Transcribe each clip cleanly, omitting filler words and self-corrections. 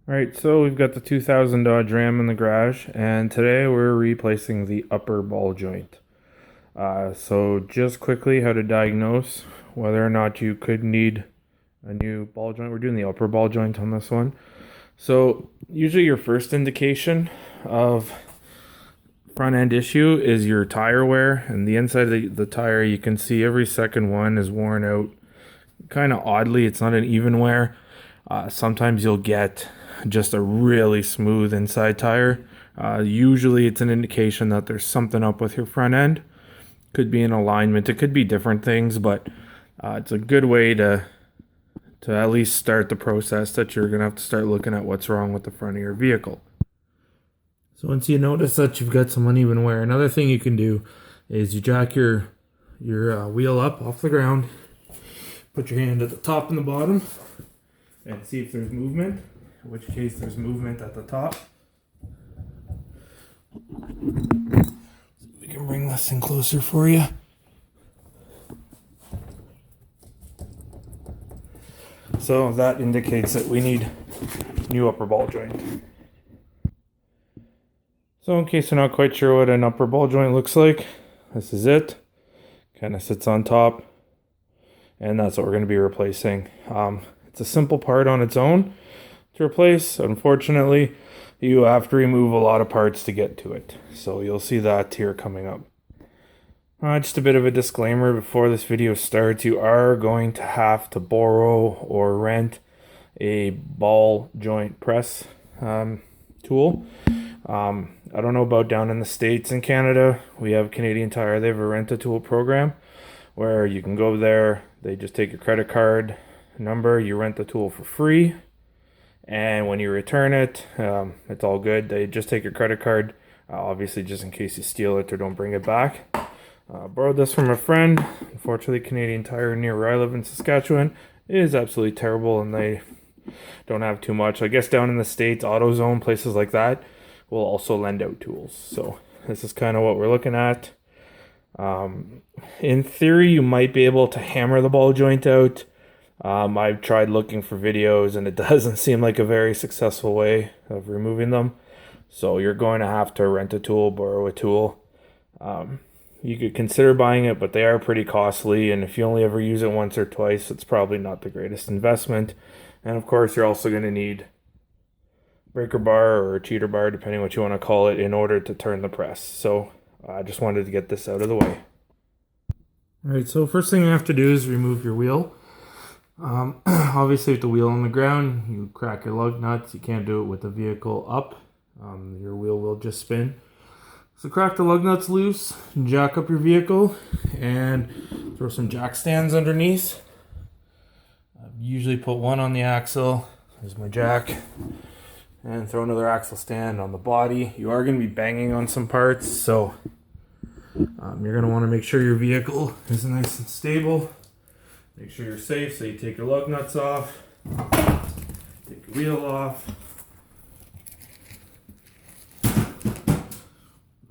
Alright, so we've got the 2000 Dodge Ram in the garage, and today we're replacing the upper ball joint. So just quickly, how to diagnose whether or not you could need a new ball joint. We're doing the upper ball joint on this one. So usually your first indication of front end issue is your tire wear, and the inside of the tire, you can see every second one is worn out kind of oddly. It's not an even wear. Sometimes you'll get just a really smooth inside tire. Usually it's an indication that there's something up with your front end. Could be an alignment, it could be different things, but it's a good way to at least start the process that you're gonna have to start looking at what's wrong with the front of your vehicle. So once you notice that you've got some uneven wear, another thing you can do is you jack your wheel up off the ground, put your hand at the top and the bottom, and see if there's movement, in which case there's movement at the top. We can bring this in closer for you. So that indicates that we need new upper ball joint. So in case you're not quite sure what an upper ball joint looks like, this is it. Kind of sits on top, and that's what we're going to be replacing. It's a simple part on its own to replace. Unfortunately, you have to remove a lot of parts to get to it. So you'll see that here coming up. Just a bit of a disclaimer before this video starts. You are going to have to borrow or rent a ball joint press tool. I don't know about down in the States. In Canada, we have Canadian Tire. They have a rent-a-tool program where you can go there. They just take your credit card number, you rent the tool for free, and when you return it, it's all good. They just take your credit card, obviously just in case you steal it or don't bring it back. Borrowed this from a friend. Unfortunately, Canadian Tire near where I live in Saskatchewan is absolutely terrible, and they don't have too much. I guess down in the States, AutoZone, places like that, will also lend out tools. So this is kind of what we're looking at. In theory, you might be able to hammer the ball joint out. I've tried looking for videos, and it doesn't seem like a very successful way of removing them. So you're going to have to rent a tool, borrow a tool. You could consider buying it, but they are pretty costly, and if you only ever use it once or twice, it's probably not the greatest investment. And of course, you're also going to need breaker bar or cheater bar, depending what you want to call it, in order to turn the press. So I just wanted to get this out of the way. Alright, so first thing you have to do is remove your wheel. Obviously with the wheel on the ground, you crack your lug nuts. You can't do it with the vehicle up. Your wheel will just spin. So crack the lug nuts loose, jack up your vehicle, and throw some jack stands underneath. I usually put one on the axle. There's my jack. And throw another axle stand on the body. You are going to be banging on some parts, so you're going to want to make sure your vehicle is nice and stable. Make sure you're safe, so you take your lug nuts off, take your wheel off,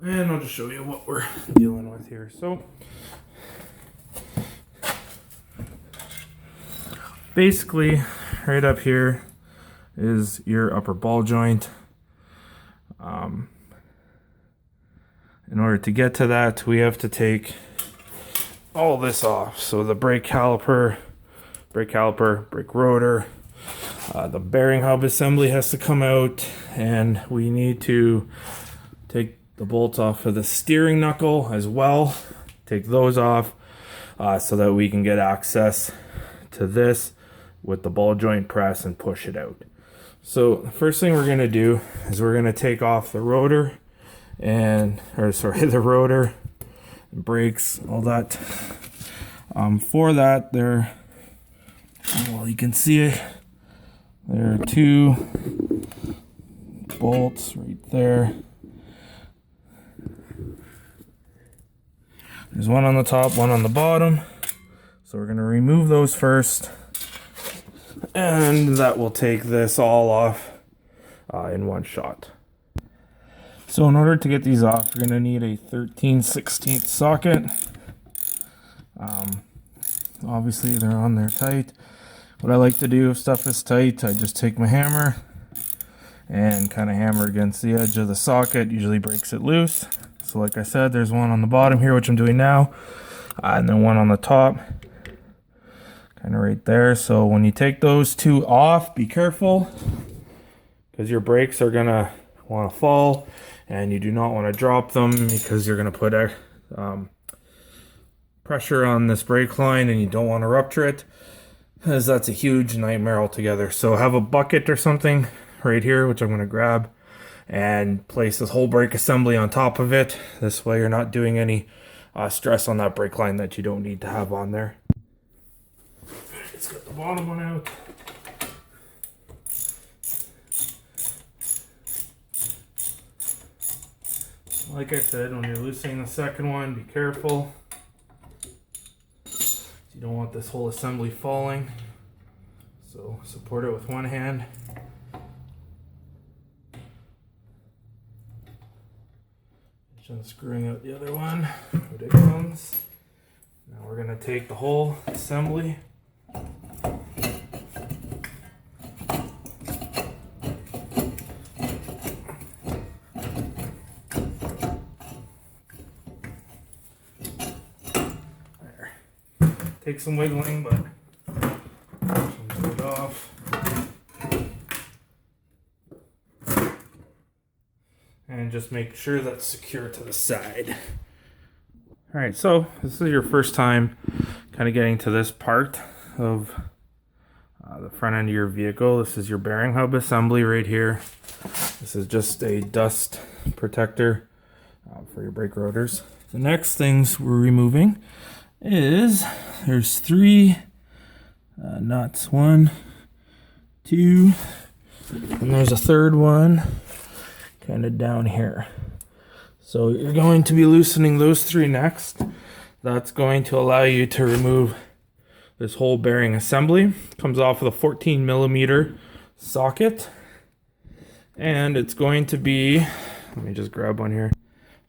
and I'll just show you what we're dealing with here. So basically, right up here is your upper ball joint. In order to get to that, we have to take all this off. So the brake caliper, brake rotor, the bearing hub assembly has to come out, and we need to take the bolts off of the steering knuckle as well. Take those off so that we can get access to this with the ball joint press and push it out. So the first thing we're going to do is we're going to take off the rotor the rotor, brakes, all that. For that, you can see it. There are two bolts right there. There's one on the top, one on the bottom. So we're going to remove those first, and that will take this all off in one shot. So in order to get these off, you're going to need a 13/16 socket. Obviously they're on there tight. What I like to do if stuff is tight, I just take my hammer, and kind of hammer against the edge of the socket. Usually breaks it loose. So like I said, there's one on the bottom here, which I'm doing now, and then one on the top, kind of right there. So when you take those two off, be careful, because your brakes are gonna want to fall, and you do not want to drop them because you're gonna put pressure on this brake line, and you don't want to rupture it, because that's a huge nightmare altogether. So have a bucket or something right here, which I'm going to grab, and place this whole brake assembly on top of it. This way you're not doing any stress on that brake line that you don't need to have on there. Let's get the bottom one out. Like I said, when you're loosening the second one, be careful. You don't want this whole assembly falling. So support it with one hand. Just screwing out the other one. Out it comes. Now we're going to take the whole assembly. There. Take some wiggling, but get it off. And just make sure that's secure to the side. All right, so this is your first time kind of getting to this part of the front end of your vehicle. This is your bearing hub assembly right here. This is just a dust protector for your brake rotors. The next things we're removing is there's 3 nuts. 1, 2, and there's a third one kind of down here. So you're going to be loosening those 3 next. That's going to allow you to remove this whole bearing assembly. Comes off with a 14 millimeter socket, and it's going to be, let me just grab one here.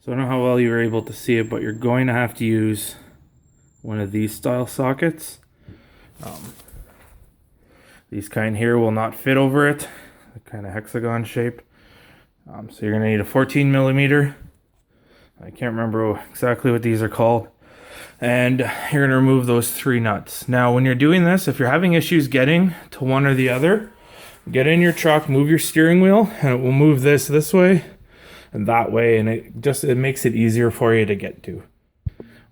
So I don't know how well you were able to see it, but you're going to have to use one of these style sockets. These kind here will not fit over it, the kind of hexagon shape. So you're going to need a 14 millimeter. I can't remember exactly what these are called. And you're going to remove those 3 nuts. Now, when you're doing this, if you're having issues getting to one or the other, get in your truck, move your steering wheel, and it will move this way and that way, and it makes it easier for you to get to.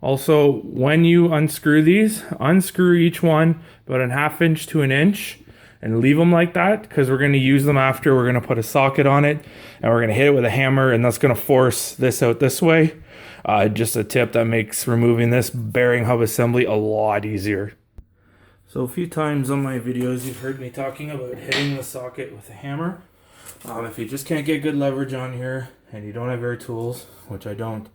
Also, when you unscrew these, unscrew each one about a 1/2 inch to 1 inch. And leave them like that, because we're going to use them after. We're going to put a socket on it, and we're going to hit it with a hammer, and that's going to force this out this way. Just a tip that makes removing this bearing hub assembly a lot easier. So a few times on my videos you've heard me talking about hitting the socket with a hammer. If you just can't get good leverage on here and you don't have air tools, which I don't,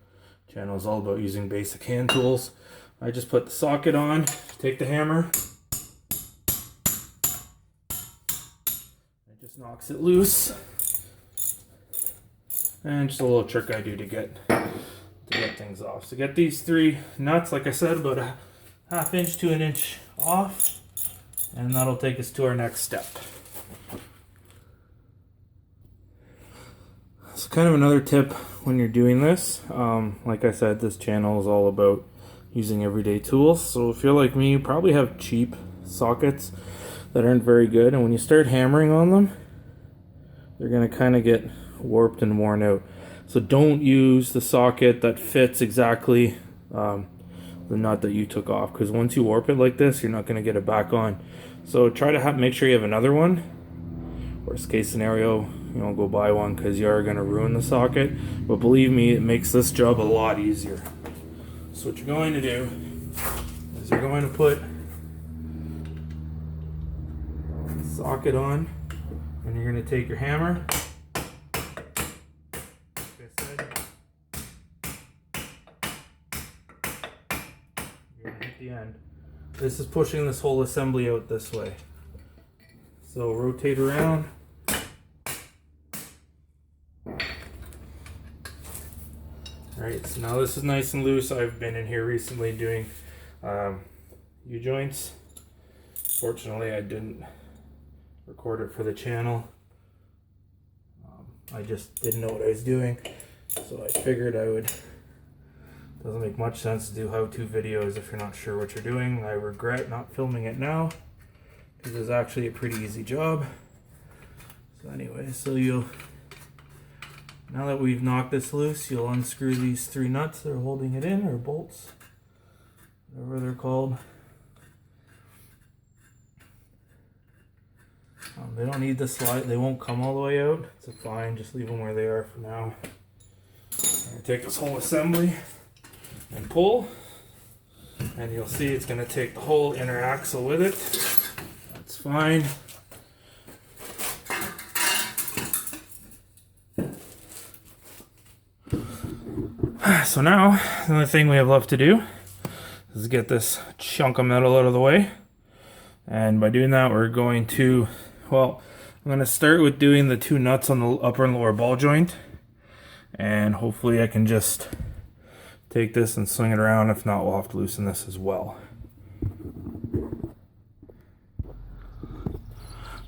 channel is all about using basic hand tools. I just put the socket on, take the hammer, knocks it loose, and just a little trick I do to get things off. So get these 3 nuts, like I said, about a 1/2 inch to 1 inch off, and that'll take us to our next step. So kind of another tip when you're doing this, like I said, this channel is all about using everyday tools. So if you're like me, you probably have cheap sockets that aren't very good, and when you start hammering on them, they're going to kind of get warped and worn out. So don't use the socket that fits exactly the nut that you took off, because once you warp it like this, you're not going to get it back on. So try to make sure you have another one. Worst case scenario, you don't go buy one, because you are going to ruin the socket. But believe me, it makes this job a lot easier. So what you're going to do is you're going to put the socket on, and you're going to take your hammer, like I said, you're going to hit the end. This is pushing this whole assembly out this way. So rotate around. Alright, so now this is nice and loose. I've been in here recently doing U-joints. Fortunately, I didn't record it for the channel. I just didn't know what I was doing, so I figured I would. Doesn't make much sense to do how-to videos if you're not sure what you're doing. I regret not filming it now because it's actually a pretty easy job. So anyway, now that we've knocked this loose, you'll unscrew these 3 nuts that are holding it in, or bolts, whatever they're called. They don't need to slide, they won't come all the way out. It's fine, just leave them where they are for now. I'm going to take this whole assembly and pull, and you'll see it's going to take the whole inner axle with it. That's fine. So now, the only thing we have left to do is get this chunk of metal out of the way. And by doing that, we're going to, well, I'm going to start with doing the 2 nuts on the upper and lower ball joint. And hopefully I can just take this and swing it around. If not, we'll have to loosen this as well.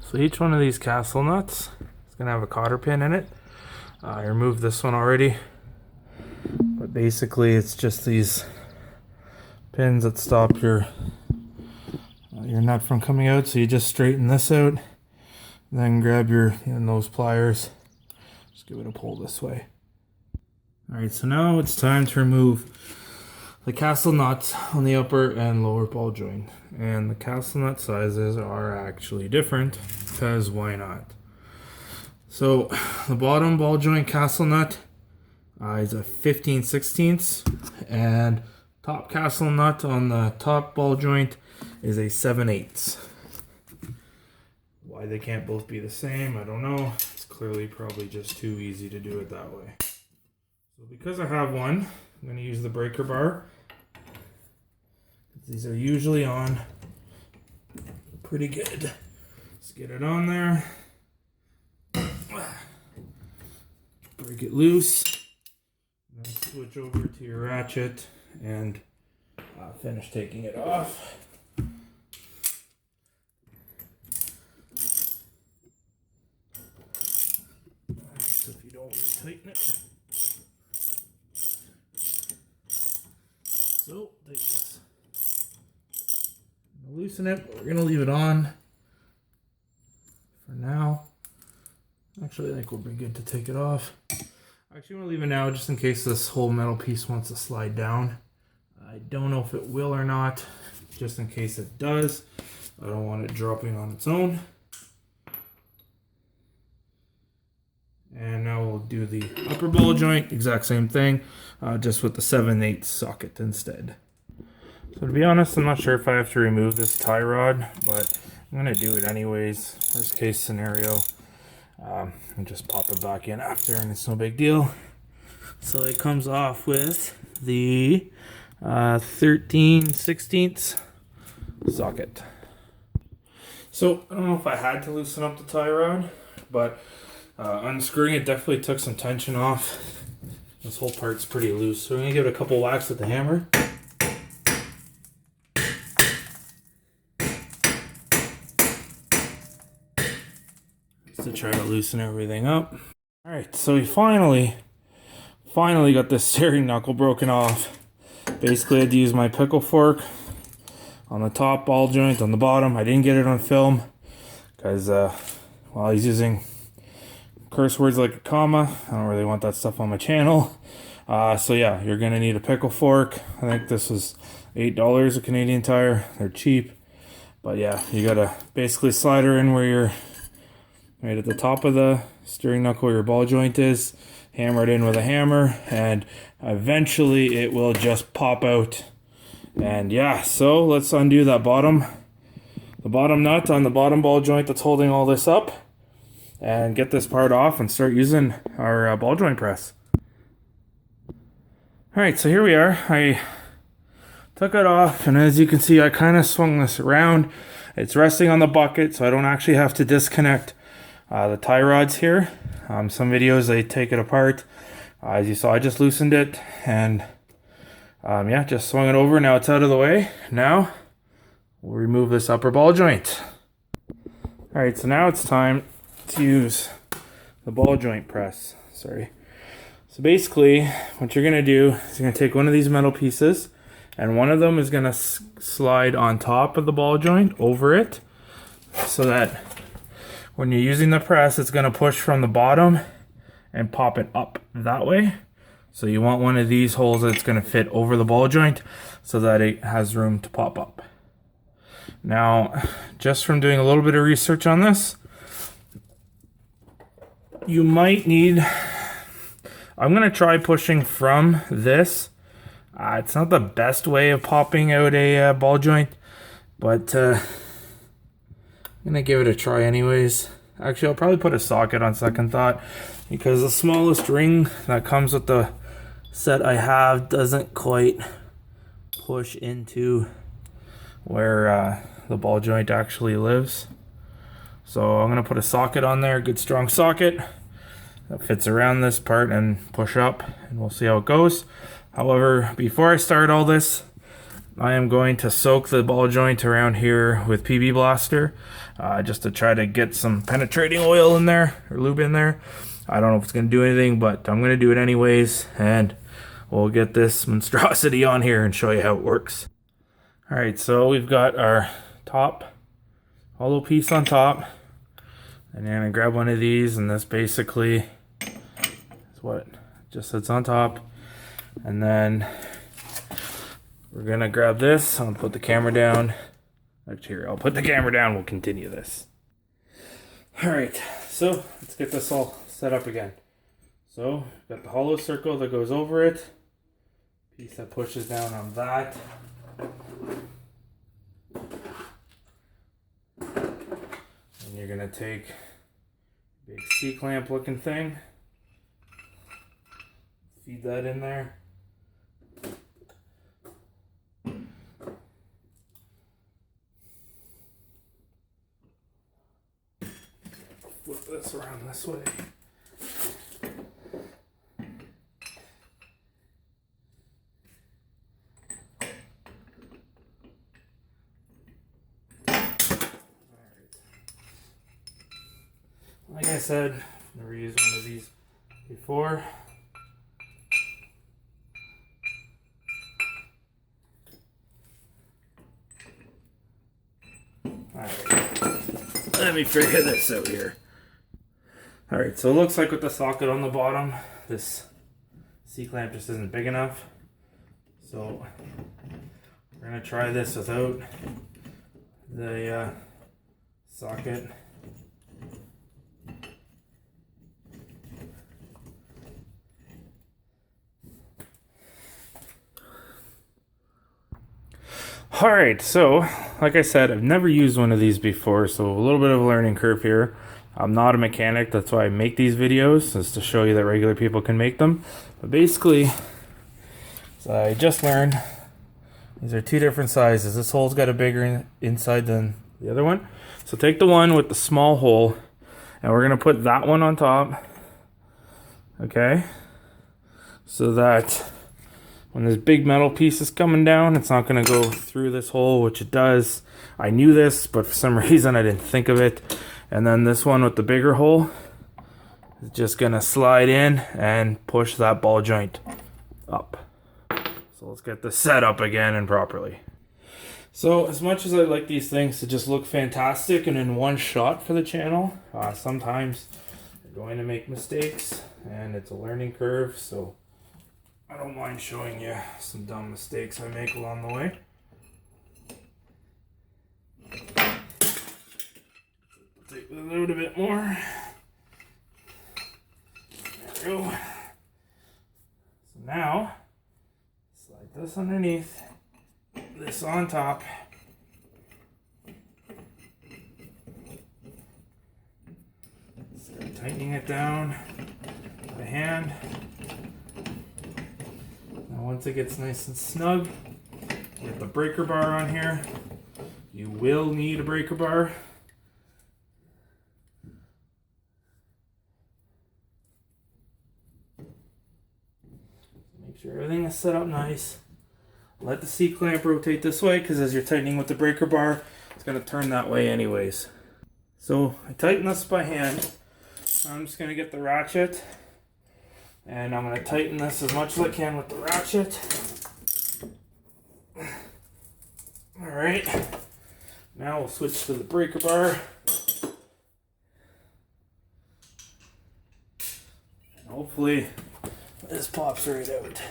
So each one of these castle nuts is going to have a cotter pin in it. I removed this one already. But basically it's just these pins that stop your nut from coming out. So you just straighten this out, then grab your nose pliers, just give it a pull this way. Alright, so now it's time to remove the castle nuts on the upper and lower ball joint. And the castle nut sizes are actually different, because why not? So the bottom ball joint castle nut is a 15/16, and top castle nut on the top ball joint is a 7/8. Why they can't both be the same, I don't know. It's clearly probably just too easy to do it that way. So because I have one, I'm going to use the breaker bar. These are usually on pretty good. Let's get it on there. Break it loose. Then switch over to your ratchet and finish taking it off. So if you don't really tighten it. So take this. Loosen it, but we're going to leave it on for now. Actually, I think we'll be good to take it off. Actually, I'm going to leave it now just in case this whole metal piece wants to slide down. I don't know if it will or not. Just in case it does, I don't want it dropping on its own. And now we'll do the upper ball joint, exact same thing, just with the 7/8 socket instead. So to be honest, I'm not sure if I have to remove this tie rod, but I'm going to do it anyways. Worst case scenario. And just pop it back in after, and it's no big deal. So it comes off with the 13/16 socket. So I don't know if I had to loosen up the tie rod, but unscrewing it definitely took some tension off. This whole part's pretty loose, so we're going to give it a couple whacks with the hammer. To try to loosen everything up. Alright, so we finally got this steering knuckle broken off. Basically I had to use my pickle fork on the top ball joint, on the bottom. I didn't get it on film because well, he's using curse words like a comma. I don't really want that stuff on my channel. So yeah, you're gonna need a pickle fork. I think this was $8 a Canadian Tire. They're cheap. But yeah, you gotta basically slide her in where you're right at the top of the steering knuckle where your ball joint is, hammer it in with a hammer, and eventually it will just pop out. And yeah, so let's undo that bottom nut on the bottom ball joint that's holding all this up, and get this part off and start using our ball joint press. Alright, so here we are. I took it off, and as you can see, I kind of swung this around. It's resting on the bucket, so I don't actually have to disconnect the tie rods here. Some videos they take it apart. As you saw, I just loosened it, and yeah, just swung it over. Now it's out of the way. Now we'll remove this upper ball joint. Alright, so now it's time to use the ball joint press. Sorry. So basically, what you're gonna do is you're gonna take one of these metal pieces, and one of them is gonna slide on top of the ball joint over it, so that when you're using the press, it's gonna push from the bottom and pop it up that way. So you want one of these holes that's gonna fit over the ball joint so that it has room to pop up. Now, just from doing a little bit of research on this, you might need, I'm gonna try pushing from this. It's not the best way of popping out a ball joint, but I'm gonna give it a try anyways. Actually, I'll probably put a socket on second thought, because the smallest ring that comes with the set I have doesn't quite push into where the ball joint actually lives. So I'm gonna put a socket on there, a good strong socket that fits around this part, and push up, and we'll see how it goes. However, before I start all this, I am going to soak the ball joint around here with PB Blaster, just to try to get some penetrating oil in there, or lube in there. I don't know if it's going to do anything, but I'm going to do it anyways, and we'll get this monstrosity on here and show you how it works. Alright, so we've got our top hollow piece on top, and then I grab one of these, and this basically is what just sits on top. And then we're gonna grab this. I'll put the camera down. Actually, here, I'll put the camera down. We'll continue this. All right, so let's get this all set up again. So got the hollow circle that goes over it. Piece that pushes down on that. And you're gonna take a big C-clamp looking thing. Feed that in there. Flip this around this way. Like I said, I've never used one of these before. Alright, let me figure this out here. Alright, so it looks like with the socket on the bottom, this C-clamp just isn't big enough. So we're going to try this without the socket. Alright, so like I said, I've never used one of these before, so a little bit of a learning curve here. I'm not a mechanic, that's why I make these videos, is to show you that regular people can make them. But basically, so I just learned, these are two different sizes. This hole's got a bigger inside than the other one. So take the one with the small hole, and we're going to put that one on top. Okay? So that when this big metal piece is coming down, it's not going to go through this hole, which it does. I knew this, but for some reason I didn't think of it. And then this one with the bigger hole is just going to slide in and push that ball joint up. So let's get this set up again and properly. So as much as I like these things to just look fantastic and in one shot for the channel, sometimes you're going to make mistakes and it's a learning curve. So I don't mind showing you some dumb mistakes I make along the way. Take the load a bit more. There we go. So now, slide this underneath, this on top. Start tightening it down by hand. Now once it gets nice and snug, get the breaker bar on here. You will need a breaker bar. Make sure everything is set up nice. Let the C-clamp rotate this way, because as you're tightening with the breaker bar, it's going to turn that way anyways. So I tighten this by hand. So I'm just going to get the ratchet, and I'm going to tighten this as much as I can with the ratchet. Alright, now we'll switch to the breaker bar. And hopefully this pops right out.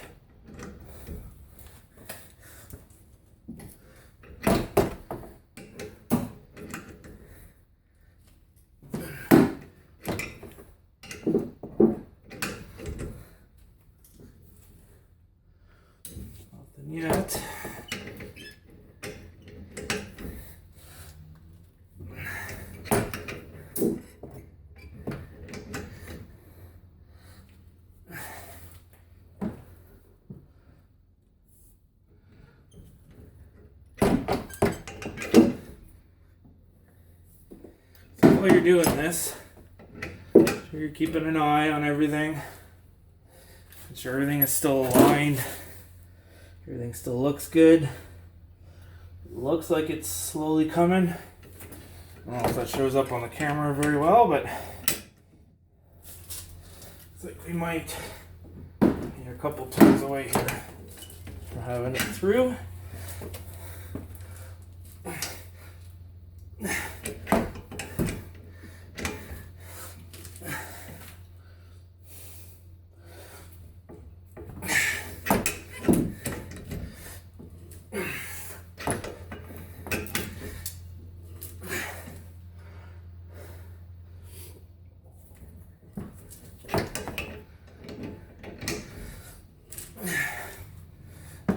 Nothing yet. While you're doing this, make sure you're keeping an eye on everything. Make sure everything is still aligned. Everything still looks good. It looks like it's slowly coming. I don't know if that shows up on the camera very well, but it's like we might need a couple turns away here for having it through.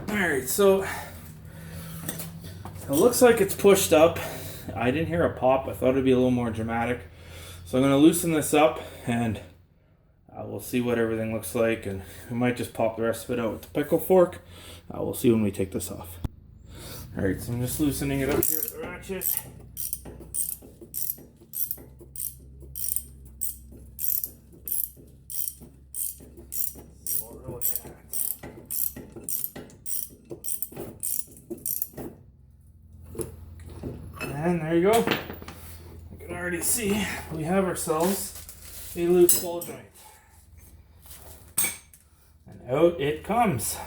Alright, so it looks like it's pushed up. I didn't hear a pop. I thought it'd be a little more dramatic. So I'm going to loosen this up and we'll see what everything looks like, and we might just pop the rest of it out with the pickle fork. We'll see when we take this off. Alright, so I'm just loosening it up here with the ratchet. See what we're looking at. And there you go. You can already see we have ourselves a loose ball joint. And out it comes.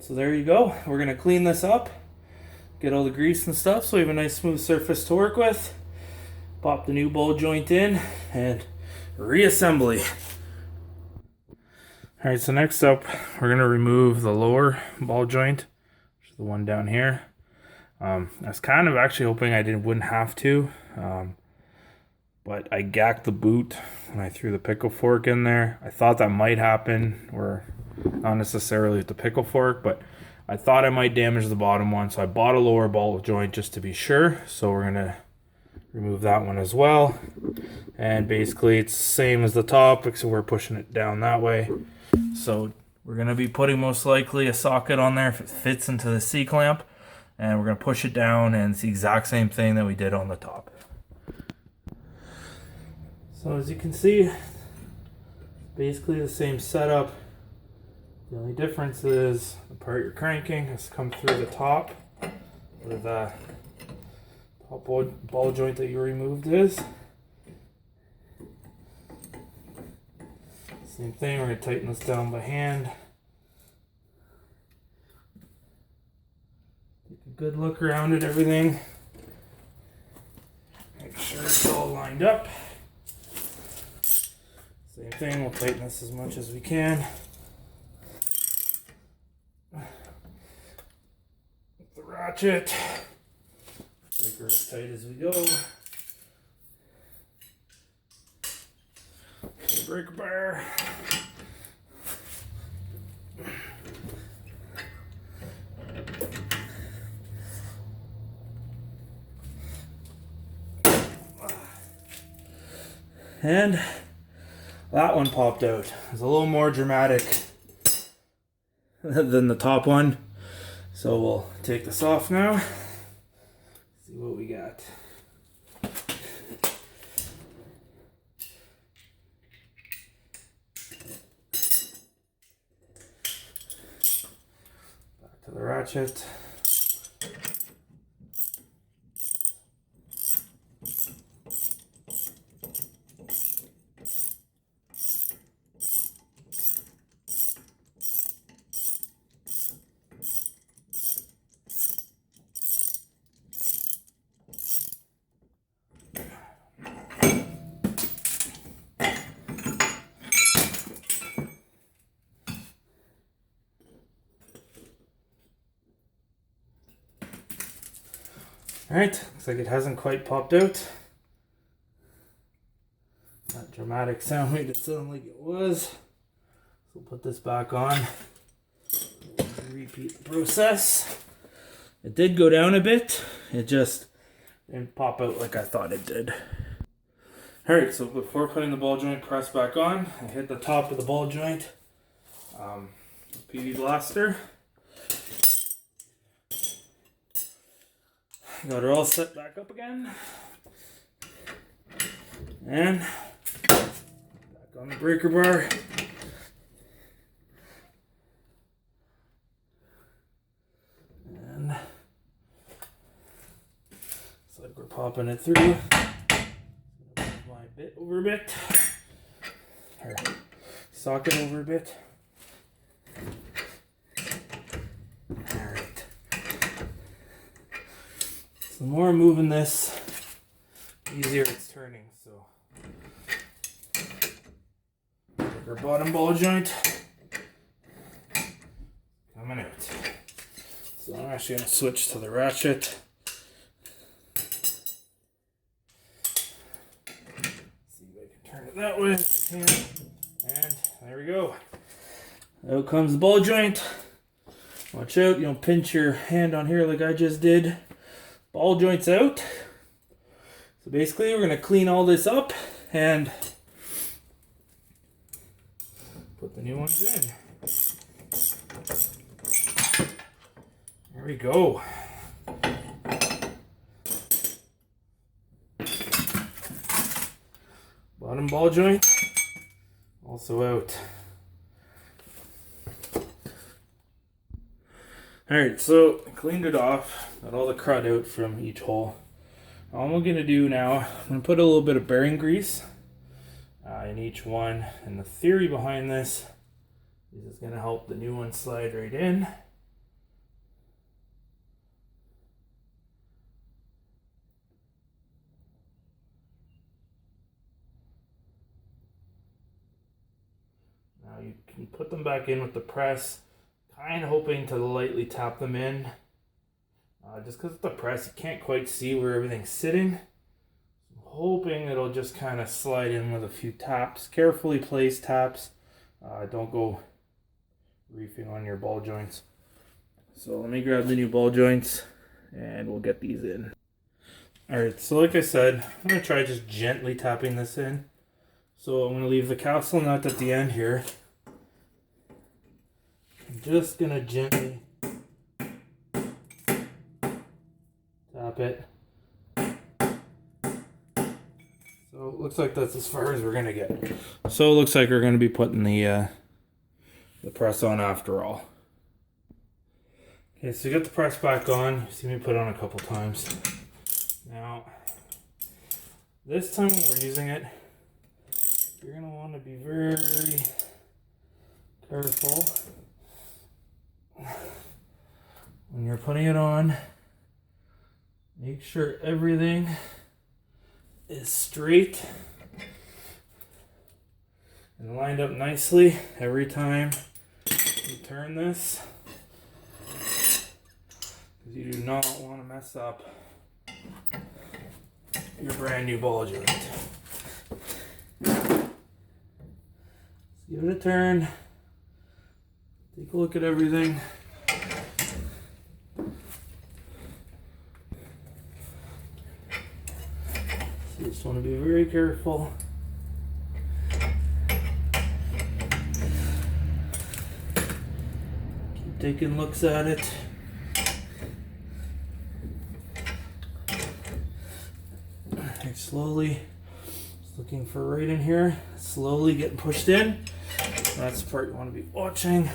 So there you go. We're going to clean this up, get all the grease and stuff so we have a nice smooth surface to work with. Pop the new ball joint in and reassembly. Alright, so next up we're going to remove the lower ball joint, which is the one down here. I was kind of actually hoping I wouldn't have to, but I gacked the boot when I threw the pickle fork in there. I thought that might happen, or not necessarily with the pickle fork, but I thought I might damage the bottom one, so I bought a lower ball joint just to be sure. So we're going to remove that one as well. And basically it's the same as the top, except we're pushing it down that way. So we're going to be putting most likely a socket on there if it fits into the C-clamp. And we're going to push it down, and it's the exact same thing that we did on the top. So as you can see, basically the same setup. The only difference is the part you're cranking has come through the top, where the top ball joint that you removed is. Same thing, we're going to tighten this down by hand. Take a good look around at everything. Make sure it's all lined up. Same thing, we'll tighten this as much as we can. With the ratchet. Make her as tight as we go. Breaker bar. And that one popped out. It's a little more dramatic than the top one. So we'll take this off now. See what we got. Back to the ratchet. Alright, looks like it hasn't quite popped out. That dramatic sound made it sound like it was. So we'll put this back on. Repeat the process. It did go down a bit. It just didn't pop out like I thought it did. Alright, so before putting the ball joint press back on, I hit the top of the ball joint. PV blaster. Got her all set back up again. And back on the breaker bar. And looks like we're popping it through. Move my bit over a bit. Or socket over a bit. Alright. So the more I'm moving this, the easier it's turning. So take our bottom ball joint coming out. So I'm actually going to switch to the ratchet. See if I can turn it that way. And there we go. Out comes the ball joint. Watch out, you don't pinch your hand on here like I just did. Ball joint's out. So basically we're going to clean all this up and put the new ones in. There we go. Bottom ball joint also out. Alright, so I cleaned it off, got all the crud out from each hole. All I'm going to do now, I'm going to put a little bit of bearing grease in each one. And the theory behind this is it's going to help the new one slide right in. Now you can put them back in with the press. Kind of hoping to lightly tap them in. Just because with the press, you can't quite see where everything's sitting. I'm hoping it'll just kind of slide in with a few taps. Carefully placed taps. Don't go reefing on your ball joints. So let me grab the new ball joints and we'll get these in. Alright, so like I said, I'm going to try just gently tapping this in. So I'm going to leave the capsule nut at the end here. I'm just going to gently tap it. So it looks like that's as far as we're going to get. So it looks like we're going to be putting the press on after all. Okay, so you got the press back on. You see me put it on a couple times. Now, this time when we're using it, you're going to want to be very careful when you're putting it on. Make sure everything is straight and lined up nicely every time you turn this, because you do not want to mess up your brand new ball joint. Let's give it a turn. Take a look at everything. So you just want to be very careful. Keep taking looks at it. Right, slowly, just looking for right in here. Slowly getting pushed in. That's the part you want to be watching.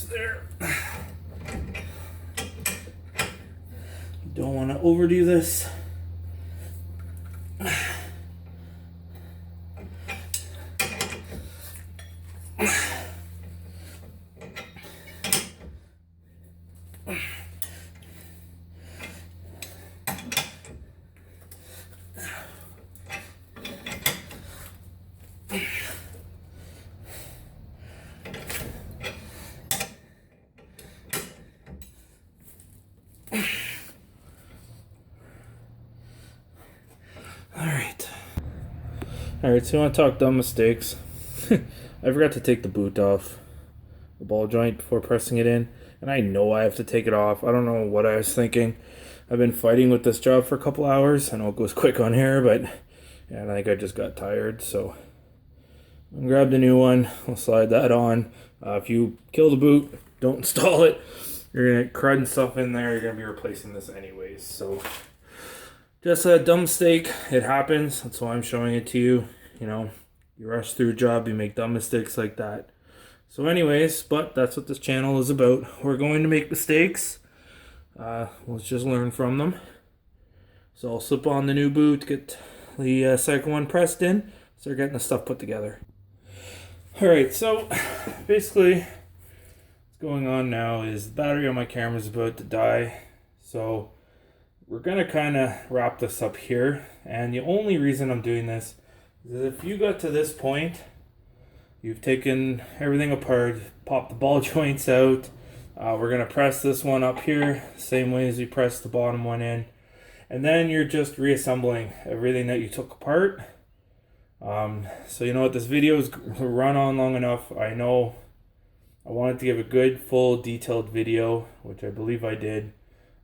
There. You don't want to overdo this. Alright, so you want to talk dumb mistakes. I forgot to take the boot off the ball joint before pressing it in, and I know I have to take it off. I don't know what I was thinking. I've been fighting with this job for a couple hours. I know it goes quick on here, but yeah, I think I just got tired, so I grabbed a new one. I'll slide that on. If you kill the boot, don't install it. You're gonna get crud and stuff in there. You're gonna be replacing this anyways, so just a dumb mistake. It happens. That's why I'm showing it to you. You know, you rush through a job, you make dumb mistakes like that. So anyways, but that's what this channel is about. We're going to make mistakes. Let's just learn from them. So I'll slip on the new boot, get the second one pressed in, start getting the stuff put together. Alright, so basically what's going on now is the battery on my camera is about to die. So we're going to kind of wrap this up here. And the only reason I'm doing this is if you got to this point, you've taken everything apart, popped the ball joints out. We're going to press this one up here, same way as we pressed the bottom one in. And then you're just reassembling everything that you took apart. So you know what, this video is run on long enough. I know I wanted to give a good, full, detailed video, which I believe I did.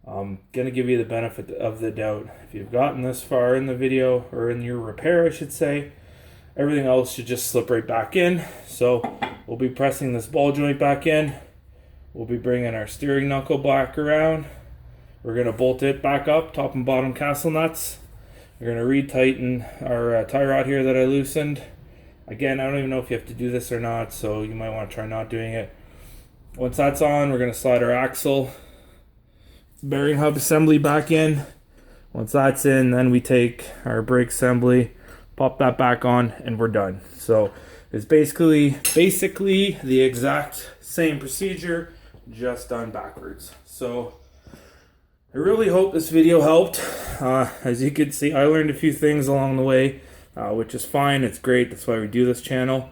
I'm going to give you the benefit of the doubt. If you've gotten this far in the video, or in your repair I should say, everything else should just slip right back in. So we'll be pressing this ball joint back in. We'll be bringing our steering knuckle back around. We're going to bolt it back up, top and bottom castle nuts. We're going to re-tighten our tie rod here that I loosened. Again, I don't even know if you have to do this or not, so you might want to try not doing it. Once that's on, we're going to slide our axle bearing hub assembly back in. Once that's in, then we take our brake assembly, pop that back on, and we're done. So it's basically the exact same procedure, just done backwards. So I really hope this video helped. As you can see, I learned a few things along the way, which is fine. It's great. That's why we do this channel.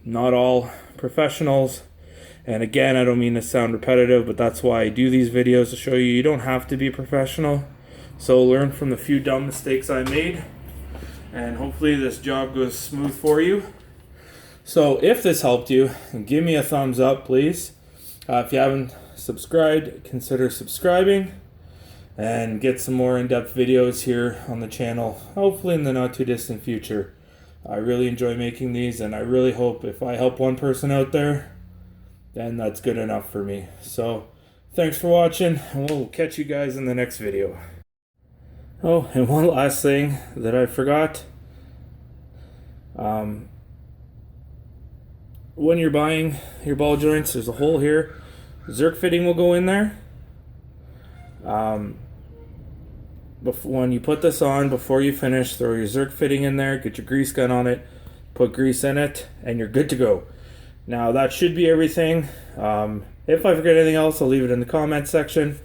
Not all professionals. And again, I don't mean to sound repetitive, but that's why I do these videos, to show you you don't have to be professional. So learn from the few dumb mistakes I made, and hopefully this job goes smooth for you. So if this helped you, give me a thumbs up, please. If you haven't subscribed, consider subscribing, and get some more in-depth videos here on the channel, hopefully in the not too distant future. I really enjoy making these, and I really hope if I help one person out there, then that's good enough for me. So thanks for watching, and we'll catch you guys in the next video. Oh, and one last thing that I forgot. When you're buying your ball joints, there's a hole here. Zerk fitting will go in there. When you put this on, before you finish, throw your Zerk fitting in there, get your grease gun on it, put grease in it, and you're good to go. Now that should be everything. If I forget anything else, I'll leave it in the comment section.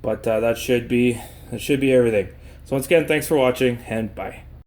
But that should be everything. So once again, thanks for watching, and bye.